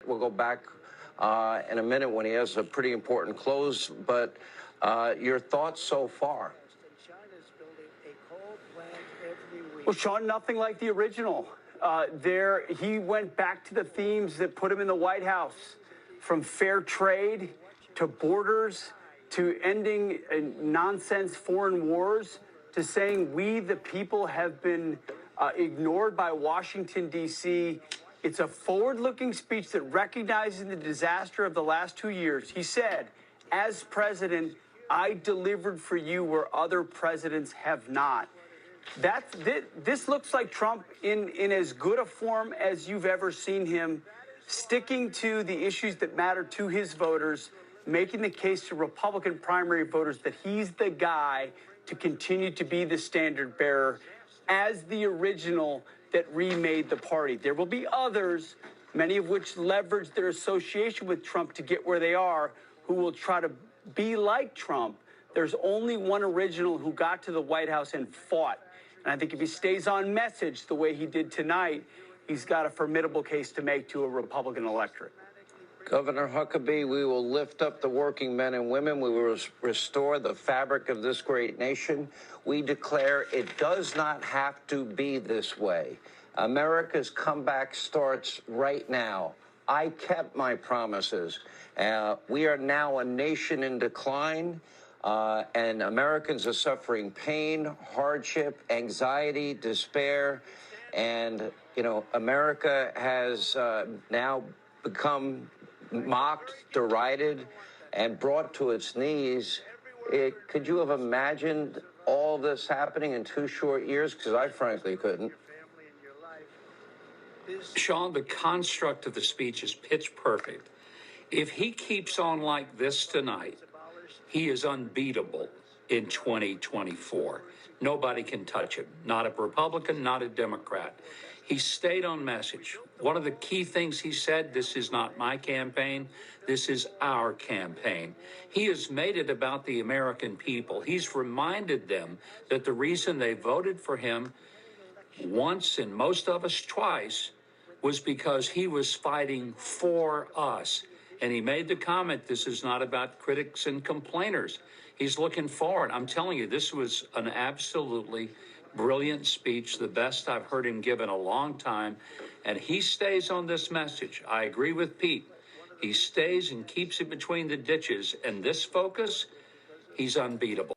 We'll go back in a minute when he has a pretty important close. But your thoughts so far? Well, Sean, nothing like the original. He went back to the themes that put him in the White House, from fair trade to borders to ending nonsense foreign wars to saying we, the people, have been ignored by Washington, D.C. It's a forward-looking speech that recognizes the disaster of the last 2 years. He said, as president, I delivered for you where other presidents have not. This looks like Trump in as good a form as you've ever seen him, sticking to the issues that matter to his voters, making the case to Republican primary voters that he's the guy to continue to be the standard bearer as the original that remade the party. There will be others, many of which leverage their association with Trump to get where they are, who will try to be like Trump. There's only one original who got to the White House and fought. And I think if he stays on message the way he did tonight, he's got a formidable case to make to a Republican electorate. Governor Huckabee, we will lift up the working men and women. We will restore the fabric of this great nation. We declare it does not have to be this way. America's comeback starts right now. I kept my promises. We are now a nation in decline. And Americans are suffering pain, hardship, anxiety, despair. And, America has now become mocked, derided, and brought to its knees. Could you have imagined all this happening in 2 short years? Because I frankly couldn't. Sean, the construct of the speech is pitch perfect. If he keeps on like this tonight, he is unbeatable in 2024. Nobody can touch him. Not a Republican, not a Democrat. He stayed on message. One of the key things he said, this is not my campaign, this is our campaign. He has made it about the American people. He's reminded them that the reason they voted for him once and most of us twice was because he was fighting for us. And he made the comment, this is not about critics and complainers. He's looking forward. I'm telling you, this was an absolutely brilliant speech, the best I've heard him give in a long time. And he stays on this message. I agree with Pete. He stays and keeps it between the ditches. And this focus, he's unbeatable.